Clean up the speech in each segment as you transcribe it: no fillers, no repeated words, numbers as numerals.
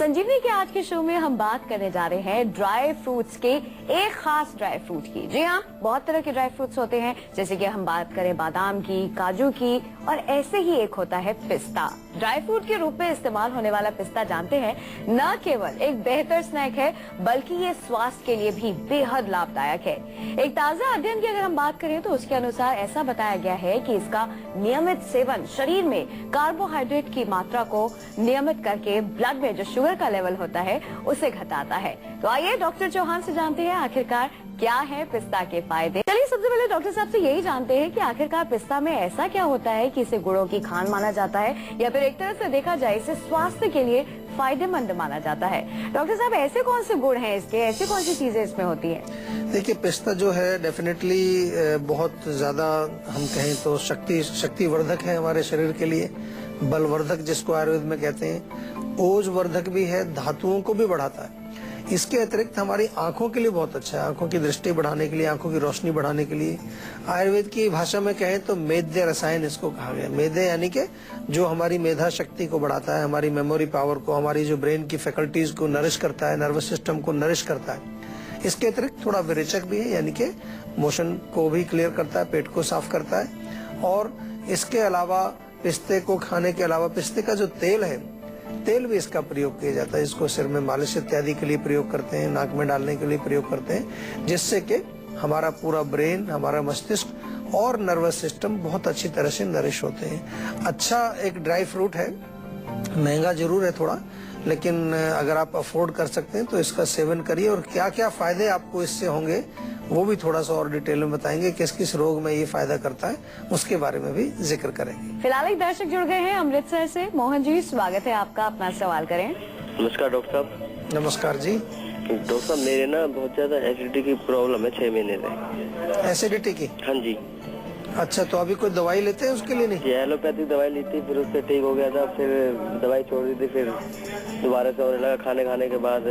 संजीवनी के आज के शो में हम बात करने जा रहे हैं ड्राई फ्रूट्स के एक खास ड्राई फ्रूट की। जी हाँ, बहुत तरह के ड्राई फ्रूट्स होते हैं, जैसे कि हम बात करें बादाम की, काजू की, और ऐसे ही एक होता है पिस्ता। ड्राई फ्रूट के रूप में इस्तेमाल होने वाला पिस्ता जानते हैं, न केवल एक बेहतर स्नैक है बल्कि ये स्वास्थ्य के लिए भी बेहद लाभदायक है। एक ताजा अध्ययन की अगर हम बात करें तो उसके अनुसार ऐसा बताया गया है कि इसका नियमित सेवन शरीर में कार्बोहाइड्रेट की मात्रा को नियमित करके ब्लड में जो शुगर का लेवल होता है उसे घटाता है। तो आइए डॉक्टर चौहान से जानते हैं आखिरकार क्या है पिस्ता के फायदे। चलिए सबसे पहले डॉक्टर साहब से यही जानते हैं कि आखिरकार पिस्ता में ऐसा क्या होता है कि इसे गुड़ों की खान माना जाता है, या फिर एक तरह से देखा जाए इसे स्वास्थ्य के लिए फायदेमंद माना जाता है। डॉक्टर साहब, ऐसे कौन से गुण हैं इसके, ऐसी कौन सी चीजें इसमें होती हैं? देखिए, पिस्ता जो है डेफिनेटली बहुत ज्यादा हम कहें तो शक्तिवर्धक है हमारे शरीर के लिए, बलवर्धक जिसको आयुर्वेद में कहते हैं, ओजवर्धक भी है, धातुओं को भी बढ़ाता है। इसके अतिरिक्त हमारी आंखों के लिए बहुत अच्छा है, आंखों की दृष्टि बढ़ाने के लिए, आंखों की रोशनी बढ़ाने के लिए। आयुर्वेद की भाषा में कहें तो मेद्य रसायन इसको कहा गया। मेद्य यानी कि जो हमारी मेधा शक्ति को बढ़ाता है, हमारी मेमोरी पावर को, हमारी जो ब्रेन की फैकल्टीज को नरिश करता है, नर्वस सिस्टम को नरिश करता है। इसके अतिरिक्त थोड़ा विरेचक भी है, यानी कि मोशन को भी क्लियर करता है, पेट को साफ करता है। और इसके अलावा पिस्ते को खाने के अलावा पिस्ते का जो तेल है, तेल भी इसका प्रयोग किया जाता है। इसको सिर में मालिश इत्यादि के लिए प्रयोग करते हैं, नाक में डालने के लिए प्रयोग करते हैं, जिससे कि हमारा पूरा ब्रेन, हमारा मस्तिष्क और नर्वस सिस्टम बहुत अच्छी तरह से नरिश होते हैं। अच्छा एक ड्राई फ्रूट है, महंगा जरूर है थोड़ा, लेकिन अगर आप अफोर्ड कर सकते हैं तो इसका सेवन करिए। और क्या क्या फायदे आपको इससे होंगे वो भी थोड़ा सा और डिटेल में बताएंगे, किस किस रोग में ये फायदा करता है उसके बारे में भी जिक्र करेंगे। फिलहाल एक दर्शक जुड़ गए हैं अमृतसर से। मोहन जी, स्वागत है आपका, अपना सवाल करें। नमस्कार डॉक्टर साहब। नमस्कार जी। डॉक्टर साहब, मेरे ना बहुत ज्यादा एसिडिटी की प्रॉब्लम है 6 महीने से। एसिडिटी की? हाँ जी। अच्छा, तो अभी कोई दवाई लेते हैं उसके लिए? नहीं, एलोपैथिक दवाई ली थी, फिर उससे ठीक हो गया था, फिर दवाई छोड़ दी थी, फिर दोबारा से होने लगा। खाने के बाद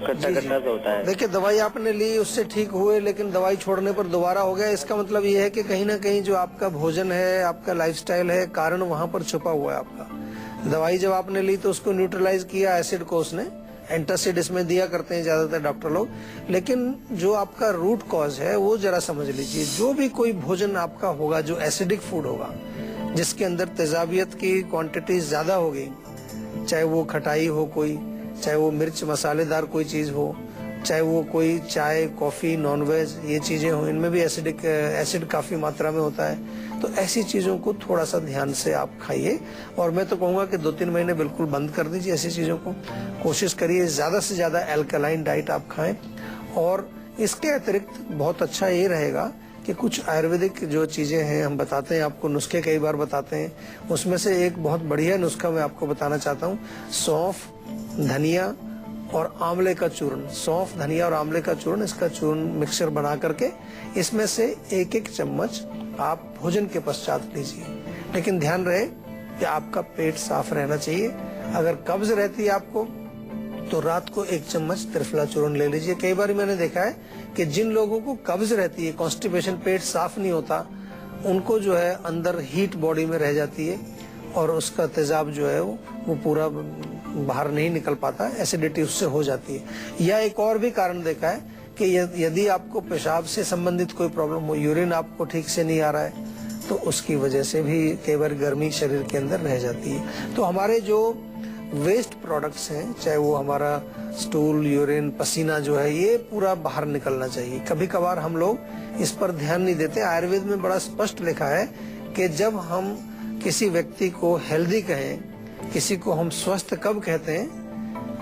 खट्टा सा होता है। देखिए, दवाई आपने ली, उससे ठीक हुए, लेकिन दवाई छोड़ने पर दोबारा हो गया। इसका मतलब ये है कि कहीं ना कहीं जो आपका भोजन है, आपका लाइफस्टाइल है, कारण वहाँ पर छुपा हुआ है आपका। दवाई जब आपने ली तो उसको न्यूट्रलाइज किया एसिड को, उसने एंटासिड इसमें दिया करते हैं ज्यादातर डॉक्टर लोग, लेकिन जो आपका रूट कॉज है वो जरा समझ लीजिए। जो भी कोई भोजन आपका होगा जो एसिडिक फूड होगा, जिसके अंदर तेजाबियत की क्वांटिटी ज्यादा होगी, चाहे वो खटाई हो कोई, चाहे वो मिर्च मसालेदार कोई चीज हो, चाहे वो कोई चाय, कॉफी, नॉनवेज ये चीजें हो, इनमें भी एसिड काफी मात्रा में होता है। तो ऐसी चीजों को थोड़ा सा ध्यान से आप खाइए। और मैं तो कहूंगा कि 2-3 महीने बिल्कुल बंद कर दीजिए ऐसी चीजों को। कोशिश करिए ज्यादा से ज्यादा एल्कलाइन डाइट आप खाएं। और इसके अतिरिक्त बहुत अच्छा ये रहेगा कि कुछ आयुर्वेदिक जो चीजें हैं हम बताते हैं आपको, नुस्खे कई बार बताते हैं, उसमें से एक बहुत बढ़िया नुस्खा मैं आपको बताना चाहता हूँ। सौंफ, धनिया और आंवले का चूर्ण, सौंफ, धनिया और आंवले का चूर्ण, इसका चूर्ण मिक्सचर बना करके इसमें से 1-1 चम्मच आप भोजन के पश्चात लीजिए। लेकिन ध्यान रहे कि आपका पेट साफ रहना चाहिए। अगर कब्ज रहती है आपको तो रात को 1 चम्मच त्रिफला चूर्ण ले लीजिए। कई बार मैंने देखा है कि जिन लोगों को कब्ज रहती है, कॉन्स्टिपेशन, पेट साफ नहीं होता, उनको जो है अंदर हीट बॉडी में रह जाती है और उसका तेजाब जो है वो पूरा बाहर नहीं निकल पाता, एसिडिटी उससे हो जाती है। या एक और भी कारण देखा है कि यदि आपको पेशाब से संबंधित कोई प्रॉब्लम हो, यूरिन आपको ठीक से नहीं आ रहा है, तो उसकी वजह से भी कई बार गर्मी शरीर के अंदर रह जाती है। तो हमारे जो वेस्ट प्रोडक्ट्स हैं, चाहे वो हमारा स्टूल, यूरिन, पसीना जो है, ये पूरा बाहर निकलना चाहिए। कभी कभार हम लोग इस पर ध्यान नहीं देते। आयुर्वेद में बड़ा स्पष्ट लिखा है कि जब हम किसी व्यक्ति को हेल्दी कहें, किसी को हम स्वस्थ कब कहते हैं,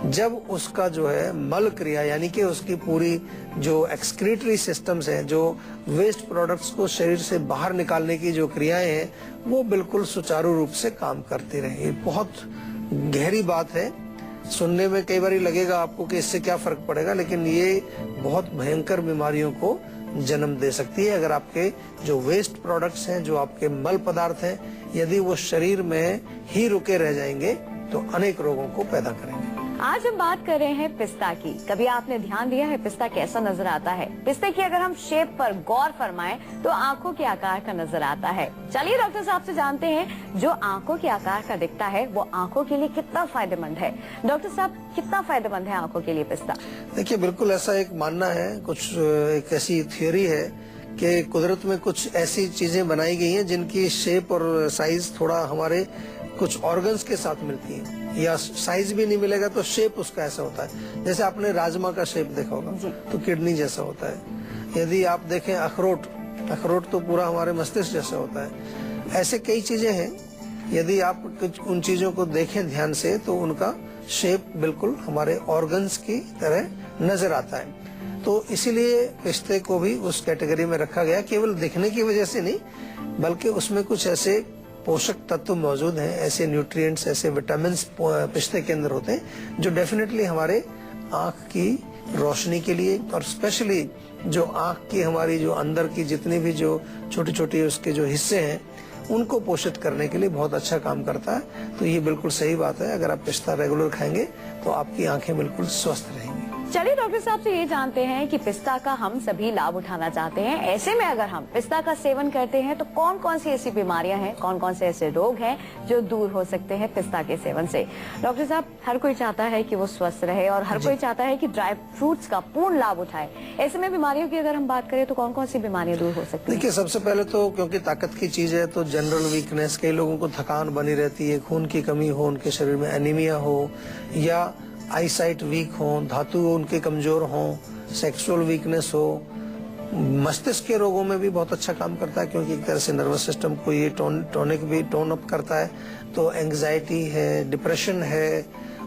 जब उसका जो है मल क्रिया, यानी कि उसकी पूरी जो एक्सक्रीटरी सिस्टम्स हैं, जो वेस्ट प्रोडक्ट्स को शरीर से बाहर निकालने की जो क्रियाएं हैं, वो बिल्कुल सुचारू रूप से काम करती रहे। ये बहुत गहरी बात है। सुनने में कई बार लगेगा आपको कि इससे क्या फर्क पड़ेगा, लेकिन ये बहुत भयंकर बीमारियों को जन्म दे सकती है। अगर आपके जो वेस्ट प्रोडक्ट्स हैं, जो आपके मल पदार्थ हैं, यदि वो शरीर में ही रुके रह जाएंगे तो अनेक रोगों को पैदा करेंगे। आज हम बात कर रहे हैं पिस्ता की। कभी आपने ध्यान दिया है पिस्ता कैसा नजर आता है? पिस्ते की अगर हम शेप पर गौर फरमाएं तो आंखों के आकार का नजर आता है। चलिए डॉक्टर साहब से जानते हैं जो आंखों के आकार का दिखता है वो आंखों के लिए कितना फायदेमंद है। डॉक्टर साहब, कितना फायदेमंद है आंखों के लिए पिस्ता? देखिए, बिल्कुल ऐसा एक मानना है, कुछ एक ऐसी थ्योरी है कि कुदरत में कुछ ऐसी चीजें बनाई गई हैं जिनकी शेप और साइज थोड़ा हमारे कुछ ऑर्गन्स के साथ मिलती है, या साइज भी नहीं मिलेगा तो शेप उसका ऐसा होता है। जैसे आपने राजमा का शेप देखा होगा तो किडनी जैसा होता है। यदि आप देखें अखरोट तो पूरा हमारे मस्तिष्क जैसा होता है। ऐसे कई चीजें हैं, यदि आप कुछ उन चीजों को देखें ध्यान से तो उनका शेप बिल्कुल हमारे ऑर्गन्स की तरह नजर आता है। तो इसीलिए पिस्ते को भी उस कैटेगरी में रखा गया, केवल दिखने की वजह से नहीं बल्कि उसमें कुछ ऐसे पोषक तत्व मौजूद हैं, ऐसे न्यूट्रिएंट्स, ऐसे विटामिन पिस्ते के अंदर होते हैं जो डेफिनेटली हमारे आंख की रोशनी के लिए और स्पेशली जो आंख की हमारी जो अंदर की जितनी भी जो छोटी छोटी उसके जो हिस्से हैं उनको पोषित करने के लिए बहुत अच्छा काम करता है। तो ये बिल्कुल सही बात है, अगर आप पिस्ता रेगुलर खाएंगे तो आपकी आंखें बिल्कुल स्वस्थ रहेंगी। चलिए डॉक्टर साहब से ये जानते हैं कि पिस्ता का हम सभी लाभ उठाना चाहते हैं। ऐसे में अगर हम पिस्ता का सेवन करते हैं तो कौन कौन सी ऐसी बीमारियां हैं, कौन कौन से ऐसे रोग हैं जो दूर हो सकते हैं पिस्ता के सेवन से? डॉक्टर साहब, हर कोई चाहता है कि वो स्वस्थ रहे और हर कोई चाहता है कि ड्राई फ्रूट्स का पूर्ण लाभ उठाए। ऐसे में बीमारियों की अगर हम बात करें तो कौन कौन सी बीमारियां दूर हो सकती हैं? देखिए, सबसे पहले तो क्योंकि ताकत की चीज है तो जनरल वीकनेस, कई लोगों को थकान बनी रहती है, खून की कमी हो, उनके शरीर में एनीमिया हो या आईसाइट वीक हो, धातु उनके कमजोर हो, सेक्सुअल वीकनेस हो, मस्तिष्क के रोगों में भी बहुत अच्छा काम करता है क्योंकि एक तरह से नर्वस सिस्टम को ये टोन अप करता है। तो एंग्जाइटी है, डिप्रेशन है,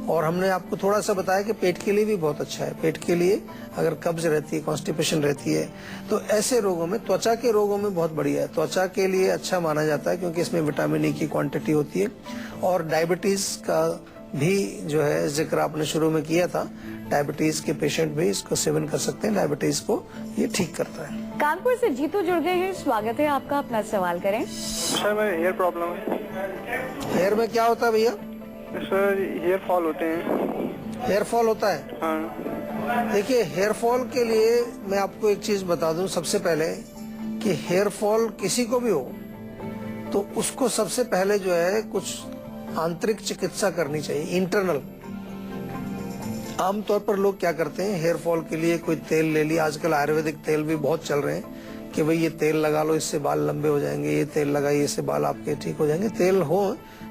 और हमने आपको थोड़ा सा बताया कि पेट के लिए भी बहुत अच्छा है। पेट के लिए अगर कब्ज रहती है, कॉन्स्टिपेशन रहती है तो ऐसे रोगों में, त्वचा के रोगों में बहुत बढ़िया है। त्वचा के लिए अच्छा माना जाता है क्योंकि इसमें विटामिन ई की क्वांटिटी होती है। और डायबिटीज का भी जो है जिक्र आपने शुरू में किया था, डायबिटीज के पेशेंट भी इसको सेवन कर सकते हैं, डायबिटीज को ये ठीक करता है। कानपुर से जीतू जुड़ गए हैं, स्वागत है आपका, अपना सवाल करें। सर, मेरे हेयर प्रॉब्लम है। हेयर में क्या होता है भैया? सर, हेयर फॉल होते हैं। हेयर फॉल होता है? हाँ। देखिए, हेयर फॉल के लिए मैं आपको एक चीज बता दूं सबसे पहले कि हेयर फॉल किसी को भी हो तो उसको सबसे पहले जो है कुछ आंतरिक चिकित्सा करनी चाहिए, इंटरनल। आमतौर पर लोग क्या करते हैं, हेयर फॉल के लिए कोई तेल ले लिया। आजकल आयुर्वेदिक तेल भी बहुत चल रहे हैं कि भाई ये तेल लगा लो, इससे बाल लंबे हो जाएंगे, ये तेल लगाइए, इससे बाल आपके ठीक हो जाएंगे।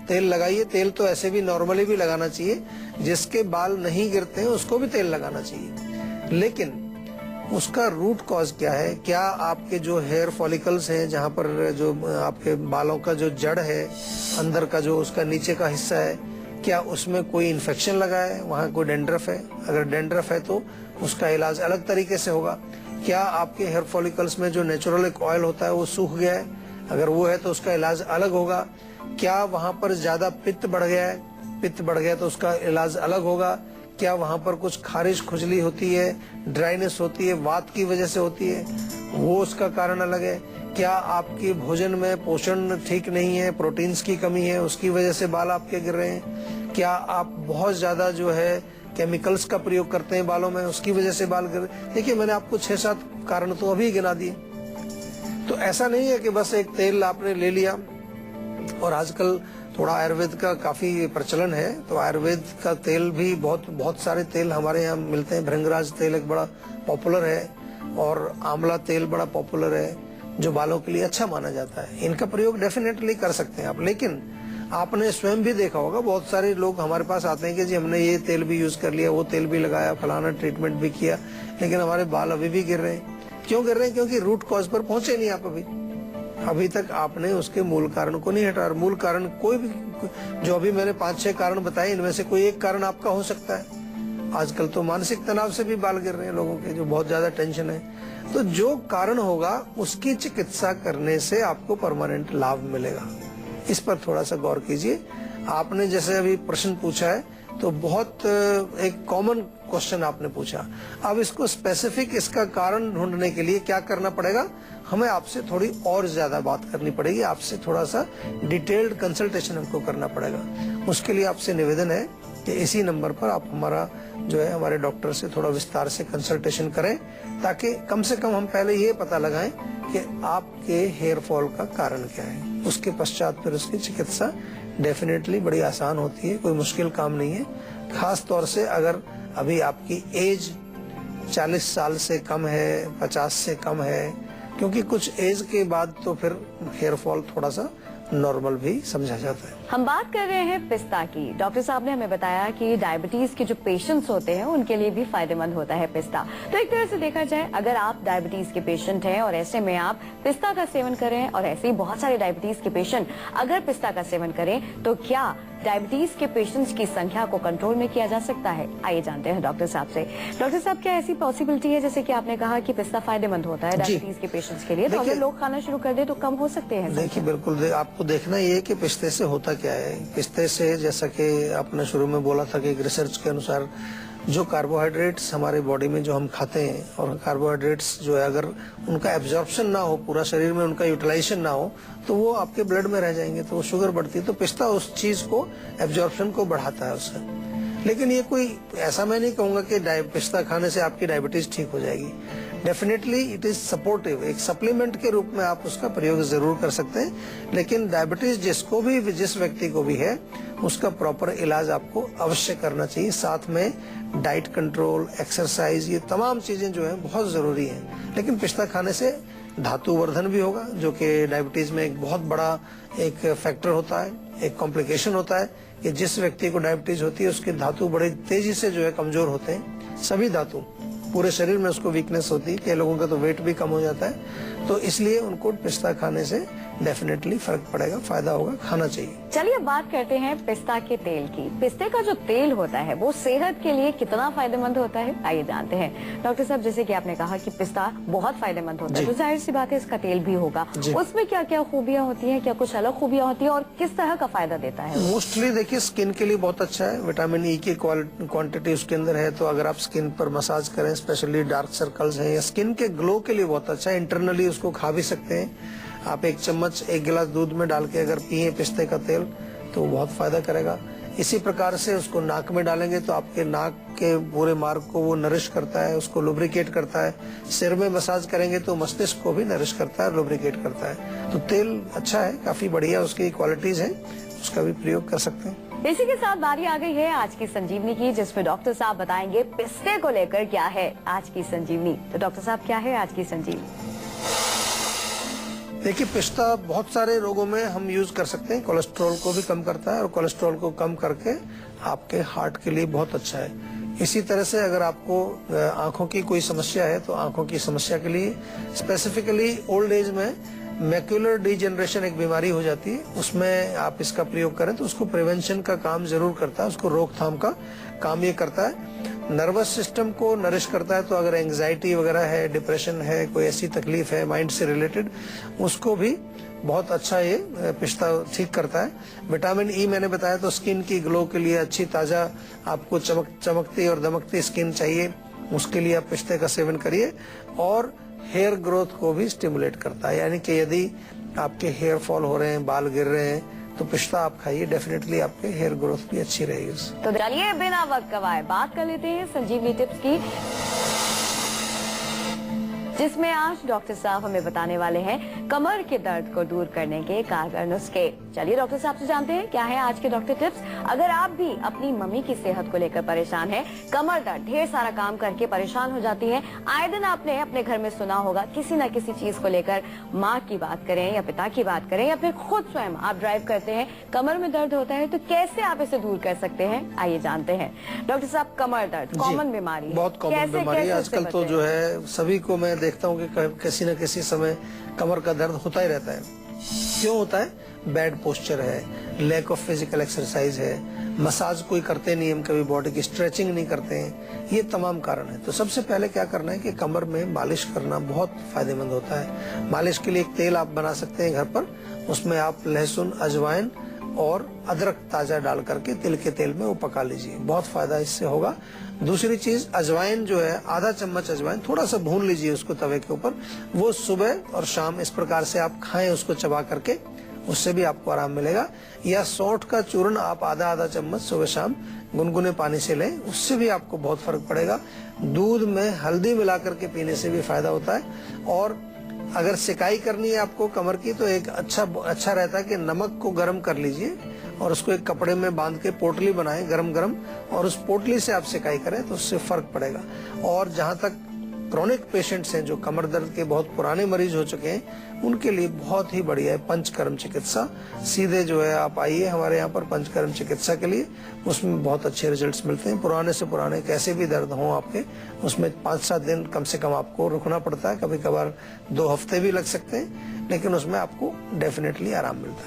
तेल लगाइए। तेल तो ऐसे भी नॉर्मली भी लगाना चाहिए, जिसके बाल नहीं गिरते हैं उसको भी तेल लगाना चाहिए। लेकिन उसका रूट कॉज क्या है? क्या आपके जो हेयर फॉलिकल्स हैं, जहाँ पर जो आपके बालों का जो जड़ है, अंदर का जो उसका नीचे का हिस्सा है, क्या उसमें कोई इन्फेक्शन लगा है, वहाँ कोई डेंड्रफ है? अगर डेंड्रफ है तो उसका इलाज अलग तरीके से होगा। क्या आपके हेयर फॉलिकल्स में जो नेचुरल एक ऑयल होता है वो सूख गया है? अगर वो है तो उसका इलाज अलग होगा। क्या वहाँ पर ज्यादा पित्त बढ़ गया है? पित्त बढ़ गया तो उसका इलाज अलग होगा। क्या वहाँ पर कुछ खारिश खुजली होती है, ड्राइनेस होती है, वात की वजह से होती है, वो उसका कारण अलग है। क्या आपके भोजन में पोषण ठीक नहीं है, प्रोटीन्स की कमी है, उसकी वजह से बाल आपके गिर रहे हैं? क्या आप बहुत ज्यादा जो है केमिकल्स का प्रयोग करते हैं बालों में, उसकी वजह से बाल गिर? देखिए, मैंने आपको 6-7 कारण तो अभी गिना दिए। तो ऐसा नहीं है कि बस एक तेल आपने ले लिया। और आजकल थोड़ा आयुर्वेद का काफी प्रचलन है, तो आयुर्वेद का तेल भी बहुत सारे तेल हमारे यहाँ मिलते हैं। भृंगराज तेल एक बड़ा पॉपुलर है और आंवला तेल बड़ा पॉपुलर है, जो बालों के लिए अच्छा माना जाता है। इनका प्रयोग डेफिनेटली कर सकते हैं आप। लेकिन आपने स्वयं भी देखा होगा, बहुत सारे लोग हमारे पास आते हैं कि जी हमने ये तेल भी यूज कर लिया, वो तेल भी लगाया, फलाना ट्रीटमेंट भी किया, लेकिन हमारे बाल अभी भी गिर रहे हैं। क्यों गिर रहे हैं? क्योंकि रूट कॉज पर पहुंचे नहीं आप अभी तक आपने उसके मूल कारण को नहीं हटा। मूल कारण कोई भी, जो अभी मैंने 5-6 कारण बताए, इनमें से कोई एक कारण आपका हो सकता है। आजकल तो मानसिक तनाव से भी बाल गिर रहे हैं लोगों के, जो बहुत ज्यादा टेंशन है। तो जो कारण होगा उसकी चिकित्सा करने से आपको परमानेंट लाभ मिलेगा। इस पर थोड़ा सा गौर कीजिए। आपने जैसे अभी प्रश्न पूछा है तो बहुत एक कॉमन क्वेश्चन आपने पूछा। अब इसको स्पेसिफिक इसका कारण ढूंढने के लिए क्या करना पड़ेगा? हमें आपसे थोड़ी और ज्यादा बात करनी पड़ेगी, आपसे थोड़ा सा डिटेल्ड कंसल्टेशन हमको करना पड़ेगा। उसके लिए आपसे निवेदन है कि इसी नंबर पर आप हमारा जो है हमारे डॉक्टर से थोड़ा विस्तार से कंसल्टेशन करें, ताकि कम से कम हम पहले ये पता लगाएं कि आपके हेयर फॉल का कारण क्या है। उसके पश्चात फिर उसकी चिकित्सा डेफिनेटली बड़ी आसान होती है, कोई मुश्किल काम नहीं है। खास तौर से अगर अभी आपकी एज 40 साल से कम है, 50 से कम है, क्योंकि कुछ एज के बाद तो फिर हेयर फॉल थोड़ा सा नॉर्मल भी समझा जाता है। हम बात कर रहे हैं पिस्ता की। डॉक्टर साहब ने हमें बताया कि डायबिटीज के जो पेशेंट्स होते हैं उनके लिए भी फायदेमंद होता है पिस्ता। तो एक तरह से देखा जाए, अगर आप डायबिटीज के पेशेंट हैं और ऐसे में आप पिस्ता का सेवन करें, और ऐसे ही बहुत सारे डायबिटीज के पेशेंट अगर पिस्ता का सेवन करें, तो क्या डायबिटीज के पेशेंट्स की संख्या को कंट्रोल में किया जा सकता है? आइए जानते हैं डॉक्टर साहब से। डॉक्टर साहब, क्या ऐसी पॉसिबिलिटी है, जैसे कि आपने कहा कि पिस्ता फायदेमंद होता है डायबिटीज के पेशेंट्स के लिए, तो अगर लोग खाना शुरू कर दे तो कम हो सकते हैं? देखिए, बिल्कुल आपको देखना ये है कि पिस्ते से होता क्या है। पिस्ते से, जैसा कि आपने शुरू में बोला था कि एक रिसर्च के अनुसार जो कार्बोहाइड्रेट्स हमारे बॉडी में जो हम खाते हैं, और कार्बोहाइड्रेट्स जो है अगर उनका एब्जॉर्प्शन ना हो, पूरा शरीर में उनका यूटिलाइजेशन ना हो, तो वो आपके ब्लड में रह जाएंगे, तो वो शुगर बढ़ती है। तो पिस्ता उस चीज को, एब्जॉर्प्शन को बढ़ाता है उससे। लेकिन ये कोई ऐसा मैं नहीं कहूंगा कि पिस्ता खाने से आपकी डायबिटीज ठीक हो जाएगी। डेफिनेटली इट इज सपोर्टिव, एक सप्लीमेंट के रूप में आप उसका प्रयोग जरूर कर सकते हैं। लेकिन डायबिटीज जिसको भी, जिस व्यक्ति को भी है, उसका प्रॉपर इलाज आपको अवश्य करना चाहिए। साथ में डाइट कंट्रोल, एक्सरसाइज, ये तमाम चीजें जो है बहुत जरूरी हैं। लेकिन पिस्ता खाने से धातु वर्धन भी होगा, जो कि डायबिटीज में एक बहुत बड़ा एक फैक्टर होता है, एक कॉम्प्लिकेशन होता है कि जिस व्यक्ति को डायबिटीज होती है उसके धातु बड़े तेजी से जो है कमजोर होते हैं। सभी धातु, पूरे शरीर में उसको वीकनेस होती है। कई लोगों का तो वेट भी कम हो जाता है। तो इसलिए उनको पिस्ता खाने से डेफिनेटली फर्क पड़ेगा, फायदा होगा, खाना चाहिए। चलिए अब बात करते हैं पिस्ता के तेल की। पिस्ते का जो तेल होता है वो सेहत के लिए कितना फायदेमंद होता है, आइए जानते हैं। डॉक्टर साहब, जैसे कि आपने कहा कि पिस्ता बहुत फायदेमंद होता है, तो जाहिर सी बात है इसका तेल भी होगा। उसमें क्या क्या खूबियाँ होती हैं, क्या कुछ अलग खूबियाँ होती है, और किस तरह का फायदा देता है? मोस्टली देखिए, स्किन के लिए बहुत अच्छा है। विटामिन ई की क्वांटिटी उसके अंदर है, तो अगर आप स्किन पर मसाज करें, स्पेशली डार्क सर्कल्स हैं या स्किन के ग्लो के लिए बहुत अच्छा है। इंटरनली उसको खा भी सकते हैं आप। 1 चम्मच 1 गिलास दूध में डाल के अगर पिए पिस्ते का तेल, तो बहुत फायदा करेगा। इसी प्रकार से उसको नाक में डालेंगे तो आपके नाक के पूरे मार्ग को वो नरिश करता है, उसको लुब्रिकेट करता है। सिर में मसाज करेंगे तो मस्तिष्क को भी नरिश करता है, लुब्रिकेट करता है। तो तेल अच्छा है, काफी बढ़िया उसकी क्वालिटीज है, उसका भी प्रयोग कर सकते हैं। इसी के साथ बारी आ गई है आज की संजीवनी की, जिसमें डॉक्टर साहब बताएंगे पिस्ते को लेकर क्या है आज की संजीवनी। तो डॉक्टर साहब, क्या है आज की संजीवनी? देखिए, पिस्ता बहुत सारे रोगों में हम यूज कर सकते हैं। कोलेस्ट्रॉल को भी कम करता है, और कोलेस्ट्रॉल को कम करके आपके हार्ट के लिए बहुत अच्छा है। इसी तरह से अगर आपको आंखों की कोई समस्या है, तो आंखों की समस्या के लिए, स्पेसिफिकली ओल्ड एज में मैक्यूलर डिजेनरेशन एक बीमारी हो जाती है, उसमें आप इसका प्रयोग करें तो उसको प्रिवेंशन का काम जरूर करता है, उसको रोकथाम का काम ये करता है। नर्वस सिस्टम को नरिश करता है, तो अगर एंजाइटी वगैरह है, डिप्रेशन है, कोई ऐसी तकलीफ है माइंड से रिलेटेड, उसको भी बहुत अच्छा ये पिस्ता ठीक करता है। विटामिन ई मैंने बताया, तो स्किन की ग्लो के लिए अच्छी ताजा आपको चमकती और दमकती स्किन चाहिए, उसके लिए आप पिस्ते का सेवन करिए। और हेयर ग्रोथ को भी स्टिमुलेट करता है, यानी कि यदि आपके हेयर फॉल हो रहे हैं, बाल गिर रहे हैं, तो पिस्ता आप खाइए, डेफिनेटली आपके हेयर ग्रोथ भी अच्छी रहेगी। तो चलिए बिना वक्त गवाए बात कर लेते हैं संजीवनी टिप्स की, जिसमें आज डॉक्टर साहब हमें बताने वाले हैं कमर के दर्द को दूर करने के कारगर नुस्खे। चलिए डॉक्टर साहब से जानते हैं क्या है आज के डॉक्टर टिप्स। अगर आप भी अपनी मम्मी की सेहत को लेकर परेशान हैं, कमर दर्द, ढेर सारा काम करके परेशान हो जाती हैं, आए दिन आपने अपने घर में सुना होगा किसी न किसी चीज को लेकर, माँ की बात करें या पिता की बात करें या फिर खुद स्वयं आप ड्राइव करते हैं, कमर में दर्द होता है, तो कैसे आप इसे दूर कर सकते हैं, आइए जानते हैं। डॉक्टर साहब, कमर दर्द कॉमन बीमारी, बहुत कॉमन बीमारी है आजकल, तो जो है सभी को मैं देखता हूँ कि किसी न किसी समय कमर का दर्द होता ही रहता है। क्यों होता है? बैड पोस्चर है, लैक ऑफ फिजिकल एक्सरसाइज है, मसाज कोई करते नहीं, हम कभी बॉडी की स्ट्रेचिंग नहीं करते हैं, ये तमाम कारण है। तो सबसे पहले क्या करना है कि कमर में मालिश करना बहुत फायदेमंद होता है। मालिश के लिए एक तेल आप बना सकते हैं घर पर, उसमें आप लहसुन, अजवाइन और अदरक ताजा डाल करके तिल के तेल में वो पका लीजिए, बहुत फायदा इससे होगा। दूसरी चीज, अजवाइन जो है, आधा चम्मच अजवाइन थोड़ा सा भून लीजिए उसको तवे के ऊपर, वो सुबह और शाम इस प्रकार से आप खाएं उसको चबा करके, उससे भी आपको आराम मिलेगा। या सौंठ का चूर्ण आप आधा चम्मच सुबह शाम गुनगुने पानी से लें, उससे भी आपको बहुत फर्क पड़ेगा। दूध में हल्दी मिला करके पीने से भी फायदा होता है। और अगर सिकाई करनी है आपको कमर की तो एक अच्छा रहता है कि नमक को गर्म कर लीजिए और उसको एक कपड़े में बांध के पोटली बनाएं गरम गरम, और उस पोटली से आप सिकाई करें तो उससे फर्क पड़ेगा। और जहां तक क्रोनिक पेशेंट्स हैं, जो कमर दर्द के बहुत पुराने मरीज हो चुके हैं, उनके लिए बहुत ही बढ़िया है पंचकर्म चिकित्सा। सीधे जो है आप आइए हमारे यहाँ पर पंचकर्म चिकित्सा के लिए, उसमें बहुत अच्छे रिजल्ट्स मिलते हैं। पुराने से पुराने कैसे भी दर्द हो आपके, उसमें 5-7 दिन कम से कम आपको रुकना पड़ता है, कभी कभार 2 हफ्ते भी लग सकते हैं, लेकिन उसमें आपको डेफिनेटली आराम मिलता है।